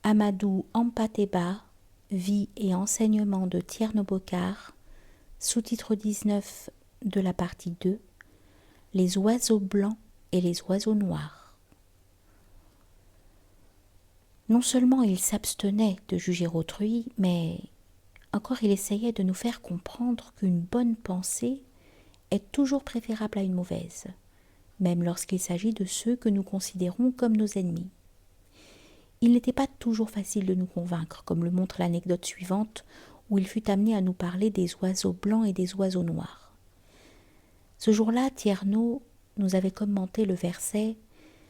Amadou Ampateba, Vie et enseignement de Tierno Bokar, sous-titre 19 de la partie 2, Les oiseaux blancs et les oiseaux noirs. Non seulement il s'abstenait de juger autrui, mais encore il essayait de nous faire comprendre qu'une bonne pensée est toujours préférable à une mauvaise, même lorsqu'il s'agit de ceux que nous considérons comme nos ennemis. Il n'était pas toujours facile de nous convaincre, comme le montre l'anecdote suivante, où il fut amené à nous parler des oiseaux blancs et des oiseaux noirs. Ce jour-là, Tierno nous avait commenté le verset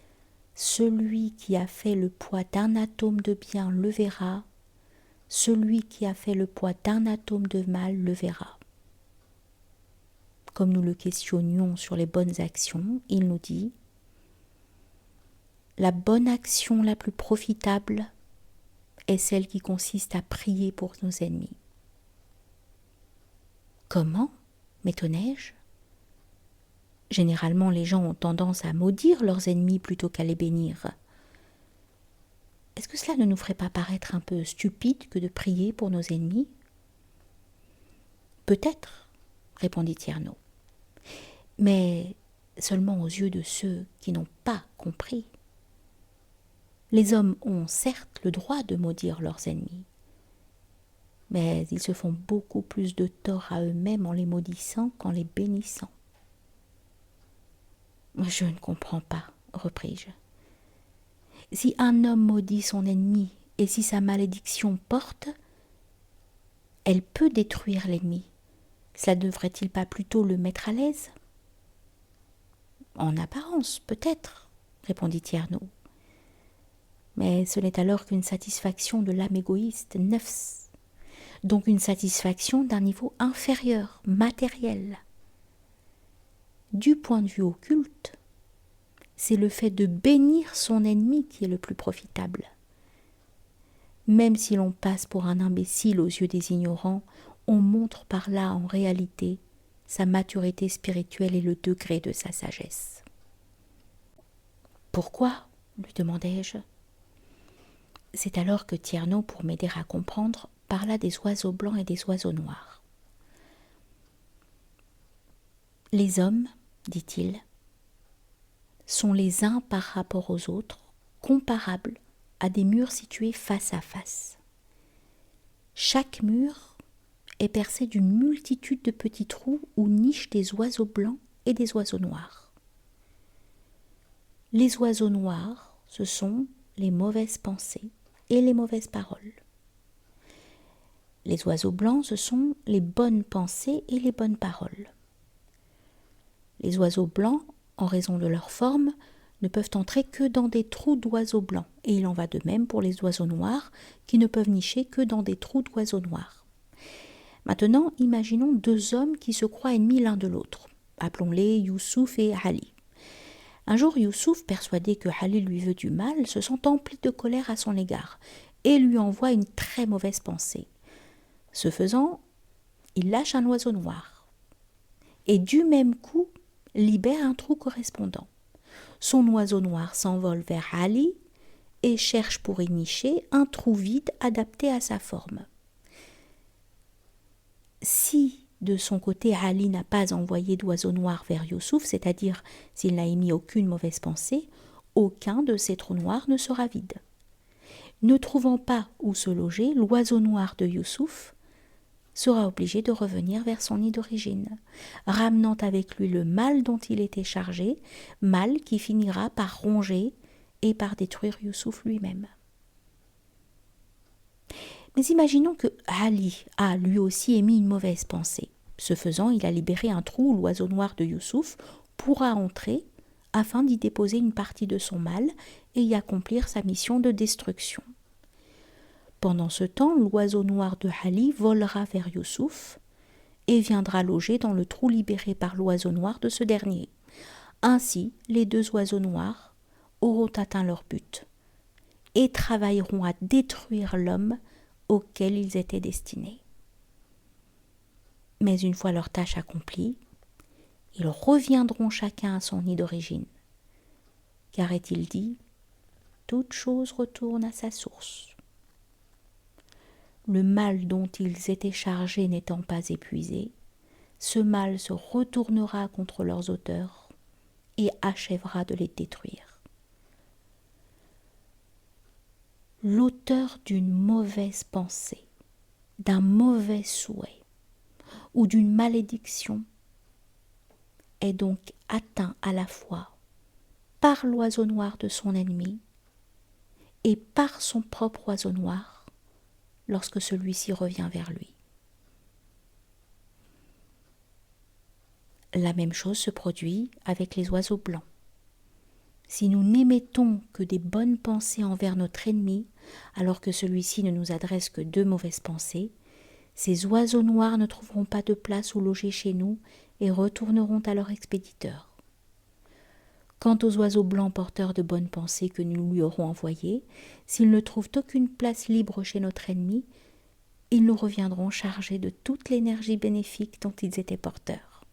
« Celui qui a fait le poids d'un atome de bien le verra, celui qui a fait le poids d'un atome de mal le verra. » Comme nous le questionnions sur les bonnes actions, il nous dit « La bonne action la plus profitable est celle qui consiste à prier pour nos ennemis. » Comment ? M'étonnai-je. Généralement, les gens ont tendance à maudire leurs ennemis plutôt qu'à les bénir. Est-ce que cela ne nous ferait pas paraître un peu stupide que de prier pour nos ennemis ? Peut-être, répondit Tierno, mais seulement aux yeux de ceux qui n'ont pas compris. Les hommes ont certes le droit de maudire leurs ennemis, mais ils se font beaucoup plus de tort à eux-mêmes en les maudissant qu'en les bénissant. Je ne comprends pas, repris-je. Si un homme maudit son ennemi et si sa malédiction porte, elle peut détruire l'ennemi. Cela ne devrait-il pas plutôt le mettre à l'aise ? En apparence, peut-être, répondit Tierno. Mais ce n'est alors qu'une satisfaction de l'âme égoïste, nefs, donc une satisfaction d'un niveau inférieur, matériel. Du point de vue occulte, c'est le fait de bénir son ennemi qui est le plus profitable. Même si l'on passe pour un imbécile aux yeux des ignorants, on montre par là en réalité sa maturité spirituelle et le degré de sa sagesse. Pourquoi ? Lui demandai-je. C'est alors que Tierno, pour m'aider à comprendre, parla des oiseaux blancs et des oiseaux noirs. Les hommes, dit-il, sont les uns par rapport aux autres, comparables à des murs situés face à face. Chaque mur est percé d'une multitude de petits trous où nichent des oiseaux blancs et des oiseaux noirs. Les oiseaux noirs, ce sont les mauvaises pensées et les mauvaises paroles. Les oiseaux blancs, ce sont les bonnes pensées et les bonnes paroles. Les oiseaux blancs, en raison de leur forme, ne peuvent entrer que dans des trous d'oiseaux blancs, et il en va de même pour les oiseaux noirs, qui ne peuvent nicher que dans des trous d'oiseaux noirs. Maintenant, imaginons deux hommes qui se croient ennemis l'un de l'autre. Appelons-les Youssouf et Ali. Un jour, Youssouf, persuadé que Ali lui veut du mal, se sent empli de colère à son égard et lui envoie une très mauvaise pensée. Ce faisant, il lâche un oiseau noir et du même coup libère un trou correspondant. Son oiseau noir s'envole vers Ali et cherche pour y nicher un trou vide adapté à sa forme. Si de son côté Ali n'a pas envoyé d'oiseau noir vers Youssouf, c'est-à-dire s'il n'a émis aucune mauvaise pensée, aucun de ces trous noirs ne sera vide. Ne trouvant pas où se loger, l'oiseau noir de Youssouf sera obligé de revenir vers son nid d'origine, ramenant avec lui le mal dont il était chargé, mal qui finira par ronger et par détruire Youssouf lui-même. Mais imaginons que Ali a lui aussi émis une mauvaise pensée. Ce faisant, il a libéré un trou où l'oiseau noir de Youssouf pourra entrer afin d'y déposer une partie de son mal et y accomplir sa mission de destruction. Pendant ce temps, l'oiseau noir de Ali volera vers Youssouf et viendra loger dans le trou libéré par l'oiseau noir de ce dernier. Ainsi, les deux oiseaux noirs auront atteint leur but et travailleront à détruire l'homme auquel ils étaient destinés. Mais une fois leur tâche accomplie, ils reviendront chacun à son nid d'origine. Car est-il dit, toute chose retourne à sa source. le mal dont ils étaient chargés n'étant pas épuisé, ce mal se retournera contre leurs auteurs et achèvera de les détruire. L'auteur d'une mauvaise pensée, d'un mauvais souhait ou d'une malédiction est donc atteint à la fois par l'oiseau noir de son ennemi et par son propre oiseau noir lorsque celui-ci revient vers lui. La même chose se produit avec les oiseaux blancs. Si nous n'émettons que des bonnes pensées envers notre ennemi, alors que celui-ci ne nous adresse que de mauvaises pensées, ces oiseaux noirs ne trouveront pas de place où loger chez nous et retourneront à leur expéditeur. Quant aux oiseaux blancs porteurs de bonnes pensées que nous lui aurons envoyés, s'ils ne trouvent aucune place libre chez notre ennemi, ils nous reviendront chargés de toute l'énergie bénéfique dont ils étaient porteurs.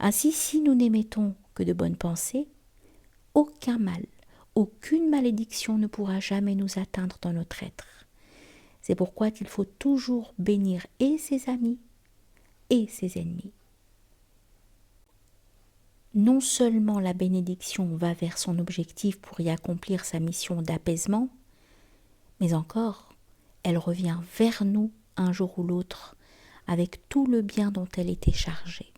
Ainsi, si nous n'émettons que de bonnes pensées, aucun mal, aucune malédiction ne pourra jamais nous atteindre dans notre être. C'est pourquoi il faut toujours bénir et ses amis et ses ennemis. Non seulement la bénédiction va vers son objectif pour y accomplir sa mission d'apaisement, mais encore, elle revient vers nous un jour ou l'autre avec tout le bien dont elle était chargée.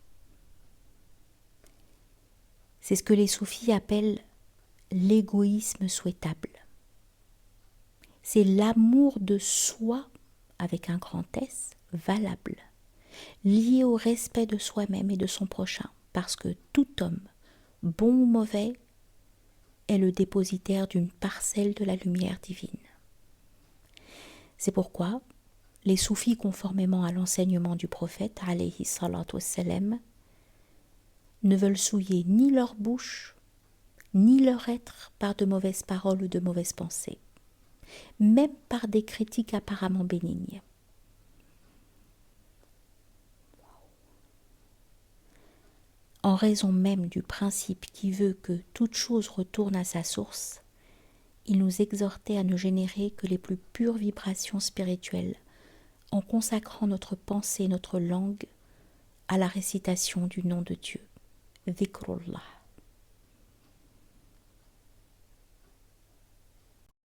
C'est ce que les soufis appellent l'égoïsme souhaitable. C'est l'amour de soi, avec un grand S, valable, lié au respect de soi-même et de son prochain, parce que tout homme, bon ou mauvais, est le dépositaire d'une parcelle de la lumière divine. C'est pourquoi les soufis, conformément à l'enseignement du prophète, alayhi salatu wassalam, ne veulent souiller ni leur bouche, ni leur être par de mauvaises paroles ou de mauvaises pensées, même par des critiques apparemment bénignes. En raison même du principe qui veut que toute chose retourne à sa source, il nous exhortait à ne générer que les plus pures vibrations spirituelles en consacrant notre pensée, notre langue à la récitation du nom de Dieu, Dhikrullah.